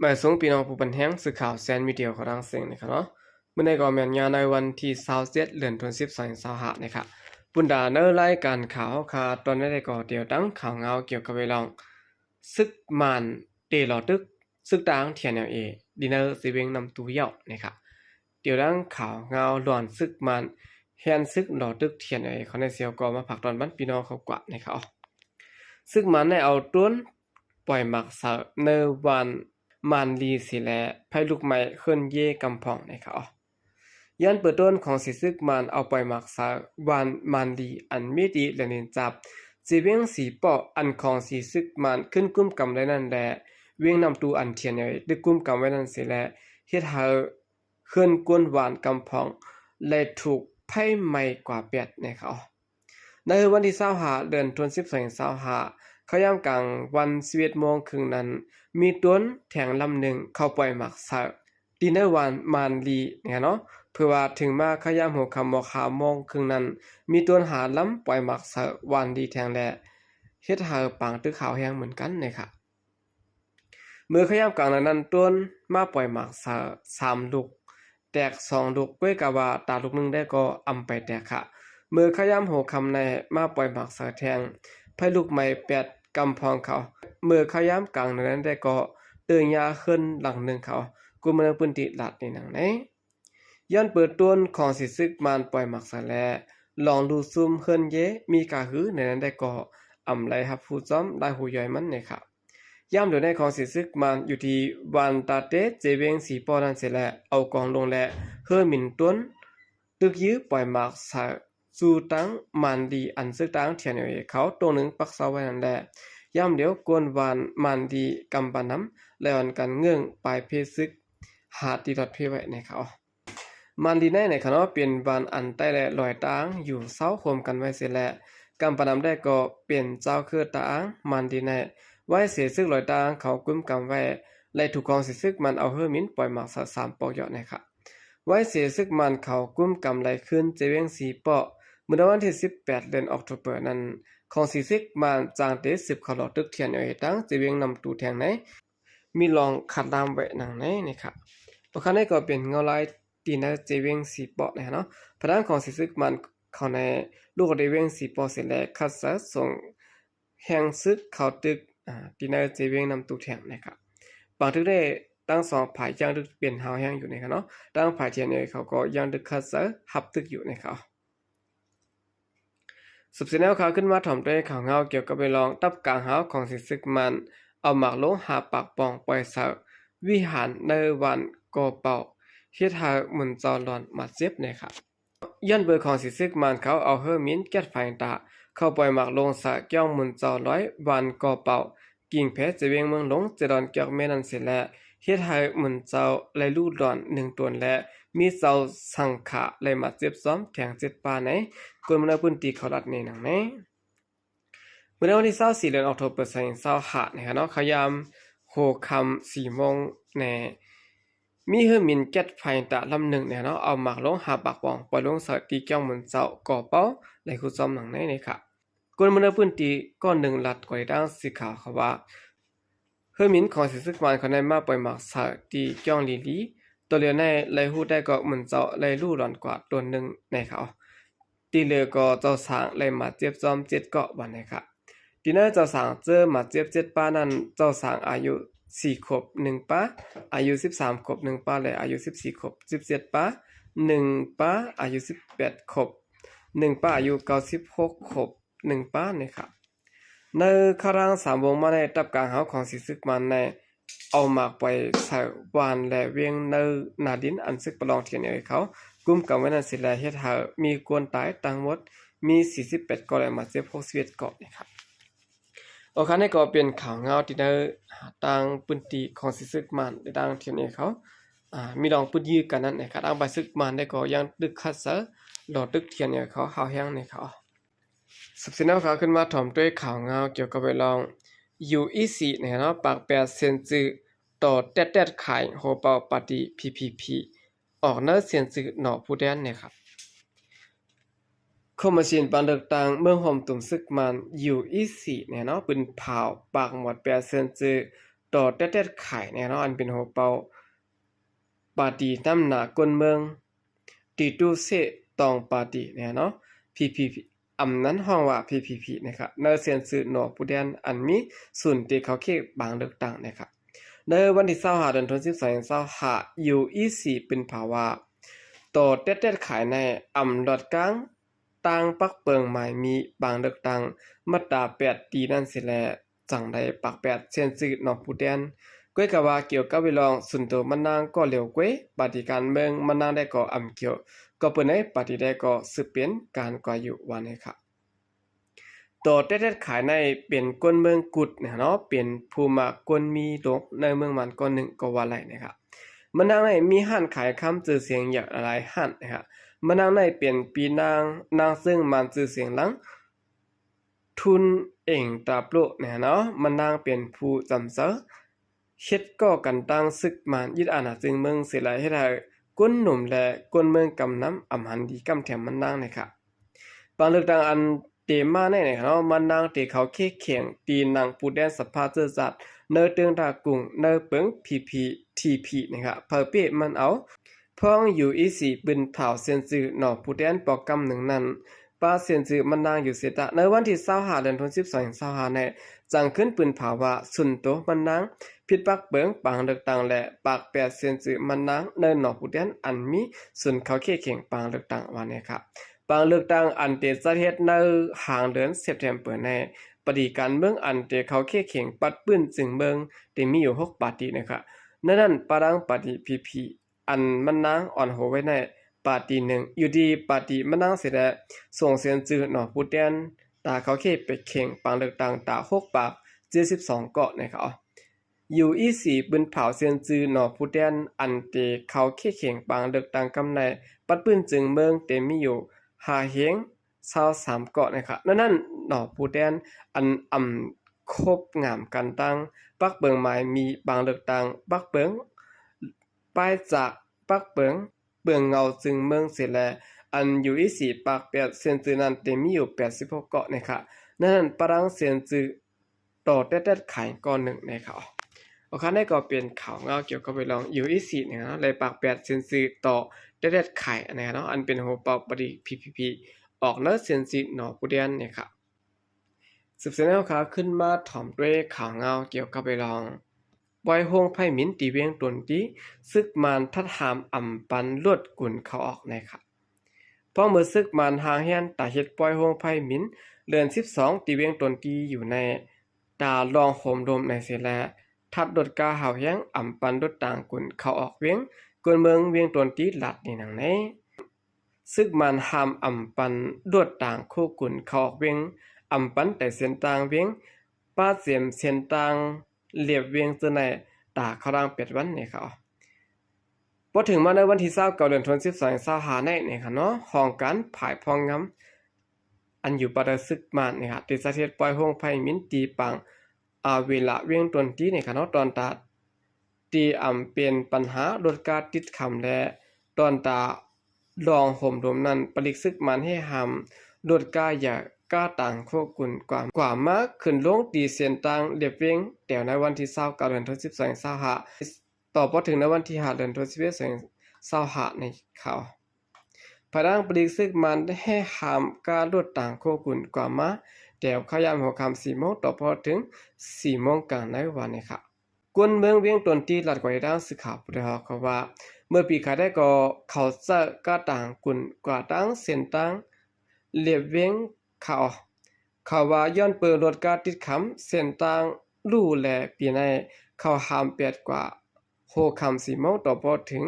หมายสงพี่น้องผู้บันแห้งสื่อข่าวแซนมีเดียวของทางเสียงนะครับเนาะเมื่อในก่อแม่นงานในวันที่27เดือนธันวาคม2025นะครับปุ่นดาเนอร์รายการข่าวคาตอนได้ก่อเดียวตั้งข่าวเงาเกี่ยวกับเวลองซึกมานเตลอตึกซึกดังเทียนเอดินเนอร์สิเวงนำตูเยานะครับเดี๋ยวตั้งข่าวเงาหลอนซึกมานแฮนซึกหลอตึกเทียนเอเขาในเซียวก็มาผักตอนบ้านพี่น้องเขากว่านะครับซึกมันในเอาต้นปล่อยหมักเสาเนวันมันลีสิแลไผลูกไม้ขึ้นเย่กำพองนะครับยันเปิดต้นของสิซึกมันเอาปล่อยหมักสาวันมันลีอันมีดีและเน้นจับจีเวียงสีปออันของสิซึกมันขึ้นกุ้มกำไว้นั่นแหละเวียงนำตูอันเทียนใหญ่ได้กุ้มกำไว้นั่นสิแลเฮ็ดให้ขึ้นกวนหวานกำพองและถูกไพ่ใหม่กว่าเปียดนะครับในวันที่25เดือนธันวาคม2025เขาย่ำกลางวัน11 โมงครึ่งนั้นมีต้นแถงลำหนึ่งเข้าปล่อยหมักสักดินเนอร์วันมานลีเนี่ยเนาะเพื่อว่าถึงมาเขาย่ำหัวคำบอกขาโมงครึ่งนั้นมีต้นหาลำปล่อยหมักสักวันดีแทงแลเฮ็ดหาปังตึกขาวแห้งเหมือนกันนะครับเมื่อเขาย่ำกลางนั้นต้นมาปล่อยหมักสัก3 ลูกแตก2 ลูกก้วยกะว่าตาลูกนึงได้ก็อำไปแตกค่ะเมื่อเขาย่ำหัวคำในมาปล่อยหมักสักแทงไผลูกไม้8กำพองเขาเมื่อเขาย้ำกลางนั้นได้ก็เตือนยาขึ้นหลังหนึ่งเขากูมันปืนติหลัดในหนังไหนย้อนเปิดต้นของสิซึกมันปล่อยหมักสะแลลองดูซุ่มเฮิรนเยมีกาหือในนั้นได้ก็อำไรฮับผู้จ้อมได้หูย่อยมันเนี่ยครับย่ำเดี๋ยวในของสิซึกมันอยู่ที่วันตาเตเจเวงสีปอนันเสร็จแล้วเอากองลงและเฮือหมิ่นต้นตึกยื้อปล่อยหมักสะสู่ตั้งมันดีอันซึกตั้งเทียนเขาตัวหนึ่งปักเสาไว้นั่นแหละย่ำเดี๋ยวกวนวานมันดีกำปาน้ำแล้วอันกันเงื่องปลายเพซึกหาตีดอดเพไว้ในเขามันดีในเขาเนาะเป็นวานอันใต้และลอยตางอยู่เสาโคมกันไว้เสร็จแล้วกำปาน้ำได้ก็เปลี่ยนเจ้าคือตางมันดีในไว้เสียซึกลอยตางเขากุ้มกำไว้และถูกกองเสียซึกมันเอาเฮือมินปล่อยหมักสัก3 ปอกยอดนะครับไว้เสียซึกมันเขากุ้มกำไหลขึ้นเจเวงสีเปาะเมื่อวันที่18เดือนออกตุลานั้นของสีซึกมันจางเต10เขาหลอดตึกเทียนตั้งเจเวงนำตูแทงไหนมีลองขัดดามไว้หนังไหนนะครับเพราะคันนี้ก็เป็นเงาลายตีนเจเวงสีเปาะนะเนาะพนังของสีซึกมันเขาในลูกเจเวงสีเปาะเสร็จแล้วคัดซะส่งแห่งซึกเขาตึกตีนเจเวงนำตูแทงนะครับบางทึกได้ตั้ง2 ฝ่ายยังตึกเปลี่ยนหาวแห้งอยู่นะครับเนาะตั้งฝ่ายเทียนเขาก็ยังตึกคัดซะหับตึกอยู่นะครับสุดท้ายแล้วเขาขึ้นมาถ่อมด้วยข่าวเงาเกี่ยวกับไปลองตับกลางหาวของสิซึกมันเอาหมากลงหาปากปองปล่อยสักวิหารในวันก่อเป่าเฮ็ดหาหมุนจอหลอนมาเจ็บเนี่ยครับย้อนเบอร์ของสิซึกมันเขาเอาเฮอมินแก๊สไฟตาเข้าปล่อยหมากลงสักเกี่ยวหมุนจอ100วันก่อเป่ากิ่งเพชรจะเวียงเมืองหลงจะดอนเกี่ยวแม่นันเสร็จแล้วเฮ็ดให้หมุนเจ้าไหลลู่ดอน1 ตัวและมีเจ้าสังขะไหลมาเจ็บซ้อมแทง7 ป่าไหนคนมันพื้นที่เขารัดในหนังไหนเมื่อวันที่24เดือนออกตุลาคม2025นะครับเนาะขยามโหคำ4 โมงในมีเฮอมินแก๊สไฟตะลำหนึ่งเนี่ยเนาะเอาหมากลงหาปากปองปล่อยลงใส่ตีเกี่ยวหมุนเจ้าก่อเป้าไหลคู่ซ้อมหนังไหนนี่ครับคนมันพื้นที่ก้อนหนึ่งลัดกว่าด้านสีขาวเขาว่าเฮอมินของสิซึกมันเขาได้มาปล่อยหมากใส่ตีเกี่ยวลีตัวเรือในไหลหูได้ก็เหมือนเจ้าไหลลู่หลอนกว่าตัวหนึ่งในเขาตีเรือก็เจ้าสางไหลมาเจ็บจอม7 เกาะวันนะครับตีนั้นเจ้าสางเจอมาเจ็บ7 ป่านั้นเจ้าสางอายุ4 ขวบ1 ป่าอายุ13 ขวบ1 ป่าและอายุ14 ขวบ17 ป่า1 ป่าอายุ18 ขวบ1 ป่าอายุ96 ขวบ1 ป่านะครับในคาราง3 วงมาในตับกลางหาวของสิซึกมันในเอาหมากไปใส่วานและเวียงในนาดินอันซึกประลองเทียนเขากุมกับไว้นั้นสิแลเฮ็ดให้มีกวนตายทั้งหมดมี48 เกาะและมาเจ็บ61 เกาะนะครับโอเคนี่ก็เป็นข่าวเงาที่ได้ต่างพื้นที่ของสิซึกมันในต่างเทียนเขามีลองปืนยื้อกันนั้นนะครับต่างไปซึกมันได้ก็ยังตึกคัดเสอหลอดตึกเทียนเขาหาวแห้งในเขาสุดท้ายแล้วเขาขึ้นมาถ่อมด้วยข่าวเงาเกี่ยวกับไปลองUEC เนี่ยเนาะปากแปดเซนจือต่อแต๊ดๆขายโฮเปาปาร์ตี้ PPP ออกเนื้อเสียนจือหนอผู้แดนเนี่ยครับคอมมิชชั่นการเลือกตั้งเมืองหอมตุ่มซึกมัน UEC เนี่ยเนาะเป็นเผาปากหมด8 เซนจือ ต่อเต็ดๆไข่เนี่ยเนาะอันเป็นหัวเปาปาร์ตี้น้ำหนากวนเมืองตีตูเซตองปาร์ตี้เนี่ยเนาะ PPP อำนั้นห้องว่า PPP นะครับในเซียนสื่อหนอผู้แดนอันมีศูนย์ที่เขาเขตบางเลือกตั้งนะครับในวันที่25เดือนธันวาคม25อยู่24เป็นภาวะต่อเต็ดๆขายในอำลอดกลางต่างปักเปิงหมายมีบางเลือกตั้งมาตรา8ตีนั่นสิแลจังได้ปัก8เซียนสื่อหนอผู้แดนก้อยกะว่าเกี่ยวกับเวลองสุนโตมันนางก็เร็วกวยปฏิการเมืองมันนางได้ก็อำเกี่ยวก็เปิ้นให้ปฏิได้ก็สืบเป็นการก่ออยู่วันนี้ครับต่อเต็ดๆขายในเป็นกวนเมืองกุดเนี่ยเนาะเป็นภูมากวนมีตกในเมืองมันก็หนึ่งก็ว่าไหลนะครับมันนางในมีห้านขายคำชื่อเสียงอย่างหลายห้านนะครับมันนางในเป็นปีนางซึ่งมันชื่อเสียงหลังทุนเองตาโปรเนี่ยเนาะมันนางเป็นผู้จำเสอเฮ็ดก่อกันตั้งศึกมันยึดอาณาจึงเมืองเสียหลายให้ได้ก้นหนุ่มและก้นเมืองกำน้ำอำหันดีกำแถมมันนางนะครับบางเลือกตั้งอันเตมาแน่เนาะมันนางเตเขาเข่งตีนางปูแดนสภาเจอจัดเนอเตืองตากุงเนอเปิง PPTP นะครับเพิ่เป้มันเอาพ้องอยู่อีสีปืนเผาเซียนจือหนอปูแดนปอกกำหนึ่งนั้นป้าเซียนจือมันนางอยู่เสตะในวันที่25เดือนธันวาคม25ในจังขึ้นปืนเผาว่าสุนโตมันนางผิดปักเบิงปางเลือกตั้งและปาก8เซียนจือมันนางเนินหนอปูแดนอันมีสุนเขาเข่งปางเลือกตั้งวันนี้ครับปางเลือกตั้งอันเตจะเฮ็ดในห่างเดือนเซปเทมเบอร์ในปฏิการเมืองอันเตเขาเข่งปัดปื้นจึงเมืองที่มีอยู่6ปาร์ตี้นะครับนั้นปารังปาร์ตี้ PP อันมันนางอ่อนโหไว้ในปาร์ตี้หนึ่งอยู่ดีปาร์ตี้มันนางเสร็จแล้วส่งเสียนจือหนอปูแดนตาเขาไปเข่งปางเลือกตั้งตา6ปาก72เกาะนะครับอยู่อีสีปืนเผาเซียนจือหนอผู้แดนอันเตเขาเข่งปางเลือกตั้งกำในปัดปื้นจึงเมืองเตมีอยู่5เฮง23เกาะนะครับนั่นหนอผู้แดนอันครบงามกันตั้งปักเบิงหมายมีบางเลือกตั้งปักเบิงป้ายจากปักเบิงเบืองเงาจึงเมืองเสียแลอันอยู่อีสีปาก8เซียนจือนั้นเตมีอยู่86เกาะนะครับนั่นปรังเซียนจือต่อเต็ดๆขายก่อนหนึ่งนะครับโอเคได้ก็เป็นข่าวเงาเกี่ยวกับไปลองอยู่อีสีนะครับเลยปาก8เซียนจือต่อเต็ดๆขายนะครับเนาะอันเป็นหัวเป่าปฏิ PPP ออกเนื้อเซียนจือหนอผู้แดนเนี่ยครับสืบเสนอข่าวขึ้นมาถ่อมด้วยข่าวเงาเกี่ยวกับไปลองปล่อยโฮงไผ่หมินตีเวียงตนตีซึกมานทัดหามอ่ำปันลวดกุ่นเขาออกนะครับพอเมื่อซึกมานหางแฮนตาเฮ็ดปล่อยโฮงไผ่หมินเดือน12ตีเวียงตนตีอยู่ในตาลองโหมลมในเสแลทัดดดกาหาวแย้งอ่ำปันดดต่างกุ่นเขาออกเวียงกวนเมืองเวียงตนตีหลัดนี่หนังในซึกมานหามอ่ำปันดดต่างคู่กุ่นเขาออกเวียงอ่ำปันแต่เส้นต่างเวียงป้าเสียมเส้นต่างเรียบเวียงเจอในตาเขารังเป็ดวันนี่ครับพอถึงมาในวันที่29เดือนธันวาคม25ในนี่ค่ะเนาะห้องการผายพองงำอันอยู่ปะดซึกมานนี่ค่ะติสะเทศปล่อยโฮงไผมินตีปังเวลาเวียงตนตีนี่ค่ะเนาะตอนตาตีเป็นปัญหาลดการติดคำและตอนตาลองห่มรวมนั้นปลิกซึกมันให้หำลดกาอย่ากล้าต่างโคกุนกว่ามาขึ้นลงตีเสียนต่างเรียบเวียงแต่ในวันที่29เดือนธันวาคม25ต่อพอถึงในวันที่5เดือนธันวาคม25ในข่าวพระดังปลีกซึกมันให้หามการลดต่างโคกุนกว่ามาแต่ขยามหัวคำ4โมงต่อพอถึง4โมงกลางในวันนี้ค่ะกวนเมืองเวียงตนที่หลัดกว่าด้านสื่อข่าวพุทธเขาว่าเมื่อปีขาได้ก็เขาจะก็ต่างกุนกว่าตั้งเส้นตั้งเรียบเวียงเขาว่าย้อนเปิดรถการติดคำเส้นต่างลู่แลปีในเขาหาม8กว่าโหคำ4โมงต่อพอถึง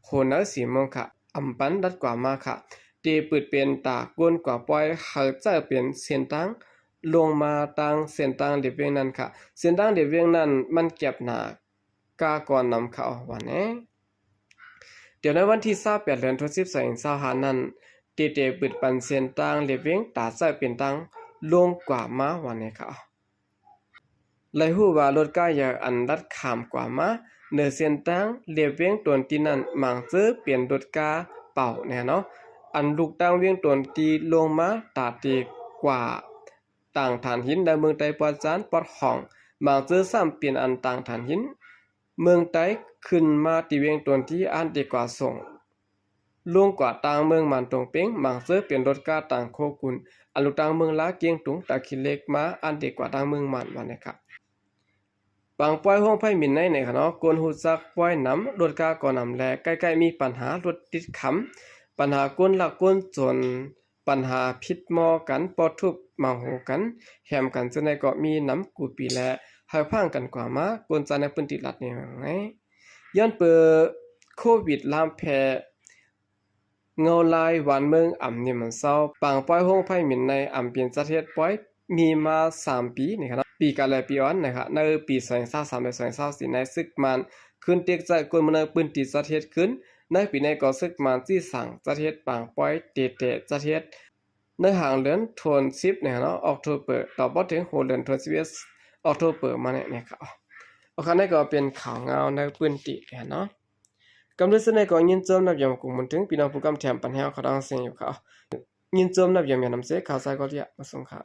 โหนัก4โมงค่ะอำปันดัดกว่ามาค่ะตีปืดเป็นตากวนกว่าปล่อยเขาจะเป็นเส้นต่างลงมาตั้งเส้นต่างเรียบเวียงนั้นค่ะเส้นต่างเรียบเวียงนั้นมันเก็บหนากาก่อนนำเขาวันนี้เดี๋ยวในวันที่28เดือนธันวาคม25นั้นเตปืดปันเส้นต่างเรียบเวียงตาจะเป็นต่างลงกว่ามาวันนี้ค่ะเลยฮู้ว่ารถกายอันดัดข้ามกว่ามาเนื้อเส้นต่างเรียบเวียงตนที่นั้นมังเจอเปลี่ยนรถกาเป่าแน่เนาะอันลูกตั้งเวียงตนตีลงมาตาตีกว่าต่างฐานหินในเมืองไต้ปอจานปอดห้อง บางเจอซ้ำเปลี่ยนอันต่างฐานหินเมืองใต้ขึ้นมาติเวียงตนที่อันดีกว่าส่งล่วงกว่าต่างเมืองมันตรงเป้งบางเจอเปลี่ยนรถกาต่างโคกุลอันลูกต่างเมืองลาเกียงตุงตาคิเล็กมาอันดีกว่าต่างเมืองมันว่านะครับบางป้อยห้องไผ่มินในค่ะเนาะกวนหูจักป้อยน้ำรถกาก่อนำแลใกล้ๆมีปัญหารถติดขำปัญหากวนหลักกวนจนปัญหาพิษมอกันปอทุบมาโหกันแหมกันจะในก็มีน้ำกูปีแลหายพังกันกว่ามากวนใจในพื้นที่รัฐนี่ไงย้อนเปิดโควิดลามแพเงาลายหวานเมืองอ่ำเนี่ยมันเศร้าปางป้อยห้องไผ่มินในอ่ำเปลี่ยนประเทศป้อยมีมา3ปีนี่ครับปีกาแลปีอ่อนนะครับในปี2023และ2024ในซึกมันขึ้นเตียกใจกวนมันปืนติดประเทศขึ้นในปีในก็ซึกมันที่สั่งประเทศปางป้อยเตเตประเทศในห่างเดือนธันวาคมเนี่ยเนาะออกตุลาต่อบ่ถึง6เดือนธันวาคมออกตุลามาเนี่ยครับโอเคนี่ก็เป็นข่าวเงาในพื้นที่เนาะกำลังเสนอก่อนยินจมนับยามกุมมันถึงพี่น้องผู้กำแถมปัญหาเขาดังเสียงอยู่เขายินจมนับยามยามนำเสข่าวสายก็เรียกมาส่งข่าว